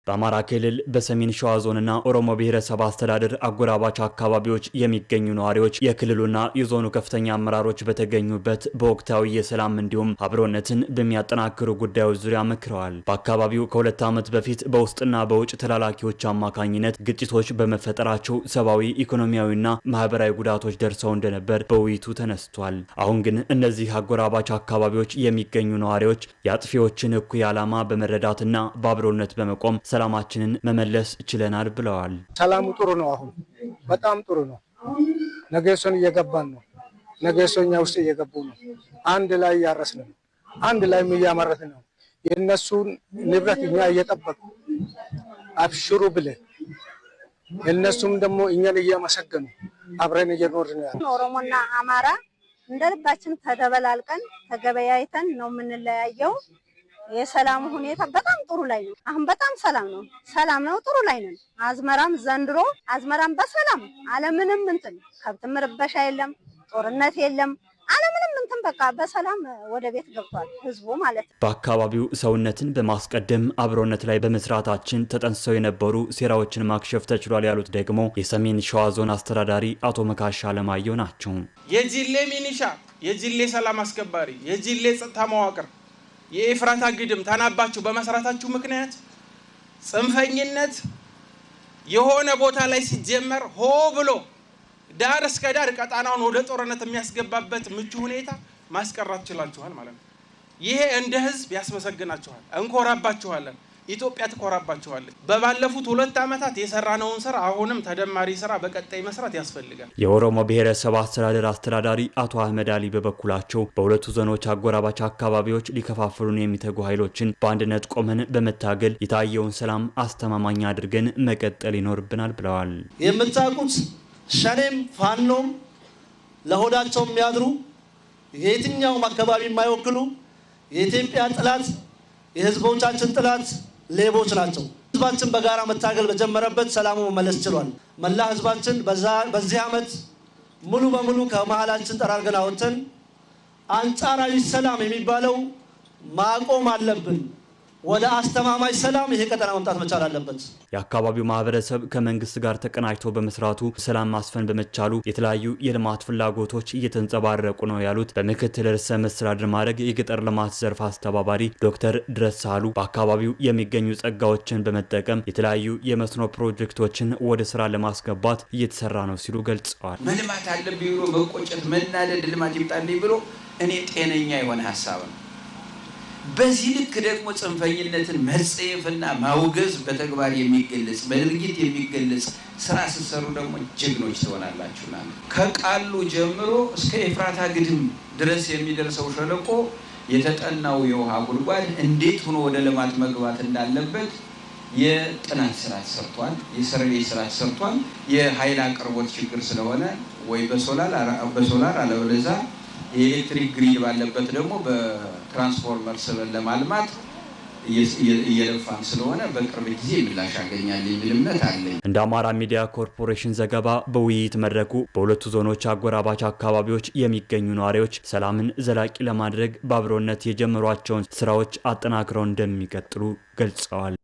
በአማራ ክልል በሰሜን ሸዋ ዞንና ኦሮሞ ብሔረሰብ አስተዳደር አጎራባች አካባቢዎች የሚገኙ ነዋሪዎች የክልሉና የዞኑ ከፍተኛ አመራሮች በተገኙበት በወቅታዊ የሰላም እንዲሁም አብሮነትን በሚያጠናክሩ ጉዳዮች ዙሪያ መክረዋል። በአካባቢው ከ2 ዓመት በፊት በውስጥና በውጭ ተላላኪዎች አማካኝነት ግጭቶች በመፈጠራቸው ሰብአዊ፣ ኢኮኖሚያዊና ማህበራዊ ጉዳቶች ደርሰው እንደነበር በውይይቱ ተነስቷል። አሁን ግን እነዚህ አጎራባች አካባቢዎች የሚገኙ ነዋሪዎች የአጥፊዎችን እኩይ ዓላማ በመረዳትና በአብሮነት በመቆም ሰላማችንን መመለስ ችለናል ብለዋል። ሰላሙ ጥሩ ነው። አሁን በጣም ጥሩ ነው። ነገሶን እየገባን ነው። ነገሶኛ ውስጥ እየገቡ ነው። አንድ ላይ ያረስን ነው። አንድ ላይ እያመረትን ነው። የነሱን ንብረት እኛ እየጠበቁ አብሽሩ ብለን እነሱም ደግሞ እኛን እያመሰገኑ አብረን እየኖርን ነው። ኦሮሞና አማራ እንደልባችን ተደበላልቀን ተገበያይተን ነው የምንለያየው። የሰላሙ ሁኔታ በጣም ጥሩ ላይ ነው። አሁን በጣም ሰላም ነው፣ ጥሩ ላይ ነን። አዝመራም ዘንድሮ በሰላም አለምንም ከብት ምርበሻ የለም፣ ጦርነት የለም፣ አለምንም በቃ በሰላም ወደ ቤት ገብቷል ህዝቡ ማለት ነው። በአካባቢው ሰውነትን በማስቀደም አብሮነት ላይ በመስራታችን ተጠንሰው የነበሩ ሴራዎችን ማክሸፍ ተችሏል ያሉት ደግሞ የሰሜን ሸዋ ዞን አስተዳዳሪ አቶ መካሻ አለማየሁ ናቸው። የጂሌ ሚኒሻ፣ የጂሌ ሰላም አስከባሪ፣ የጂሌ ጸጥታ መዋቅር የኤፍራታ ግድም ተናባችሁ በመስራታችሁ ምክንያት ጽንፈኝነት የሆነ ቦታ ላይ ሲጀመር ሆ ብሎ ዳር እስከ ዳር ቀጣናውን ወደ ጦርነት የሚያስገባበት ምቹ ሁኔታ ማስቀረት ችላችኋል ማለት ነው። ይሄ እንደ ህዝብ ያስመሰግናችኋል፣ እንኮራባችኋለን። ኢትዮጵያ ትኮራባችኋለች። በባለፉት 2 ዓመታት የሰራነውን ስራ አሁንም ተደማሪ ስራ በቀጣይ መስራት ያስፈልጋል። የኦሮሞ ብሔረሰብ አስተዳደር አስተዳዳሪ አቶ አህመድ አሊ በበኩላቸው በሁለቱ ዞኖች አጎራባች አካባቢዎች ሊከፋፍሉን የሚተጉ ኃይሎችን በአንድነት ቆመን በመታገል የታየውን ሰላም አስተማማኝ አድርገን መቀጠል ይኖርብናል ብለዋል። የምታውቁት ሸኔም ፋኖም ለሆዳቸው የሚያድሩ የትኛውም አካባቢ የማይወክሉ የኢትዮጵያ ጥላት የህዝቦቻችን ጥላት ሌቦች ናቸው። ህዝባችን በጋራ መታገል በጀመረበት ሰላሙ መመለስ ችሏል። መላ ህዝባችን በዚህ ዓመት ሙሉ በሙሉ ከመሃላችን ጠራርገን አውጥተን አንጻራዊ ሰላም የሚባለው ማቆም አለብን። ወደ አስተማማኝ ሰላም ይሄ ቀጠና መምጣት መቻል አለበት። የአካባቢው ማህበረሰብ ከመንግስት ጋር ተቀናጅቶ በመስራቱ ሰላም ማስፈን በመቻሉ የተለያዩ የልማት ፍላጎቶች እየተንጸባረቁ ነው ያሉት በምክትል ርዕሰ መስተዳድር ማዕረግ የገጠር ልማት ዘርፍ አስተባባሪ ዶክተር ድረስ ሳህሉ በአካባቢው የሚገኙ ጸጋዎችን በመጠቀም የተለያዩ የመስኖ ፕሮጀክቶችን ወደ ስራ ለማስገባት እየተሰራ ነው ሲሉ ገልጸዋል። መልማት አለብኝ ብሎ መቆጨት፣ መናደድ፣ ልማት ይምጣልኝ ብሎ እኔ ጤነኛ የሆነ ሐሳብ ነው። በዚህ ልክ ደግሞ ጽንፈኝነትን መጸየፍና ማውገዝ በተግባር የሚገለጽ በድርጊት የሚገለጽ ስራ ስትሰሩ ደግሞ ጀግኖች ትሆናላችሁ። ከቃሉ ጀምሮ እስከ ኤፍራታ ግድም ድረስ የሚደርሰው ሸለቆ የተጠናው የውሃ ጉድጓድ እንዴት ሆኖ ወደ ልማት መግባት እንዳለበት የጥናት ስራ ተሰርቷል። የሰርቬይ ስራ ተሰርቷል። የኃይል አቅርቦት ችግር ስለሆነ ወይ በሶላር አለበለዚያ የኤሌክትሪክ ግሪድ ባለበት ደግሞ በትራንስፎርመር ስበን ለማልማት እየለፋን ስለሆነ በቅርብ ጊዜ ምላሽ ያገኛል የሚል እምነት አለኝ። እንደ አማራ ሚዲያ ኮርፖሬሽን ዘገባ በውይይት መድረኩ በሁለቱ ዞኖች አጎራባች አካባቢዎች የሚገኙ ነዋሪዎች ሰላምን ዘላቂ ለማድረግ በአብሮነት የጀመሯቸውን ስራዎች አጠናክረው እንደሚቀጥሉ ገልጸዋል።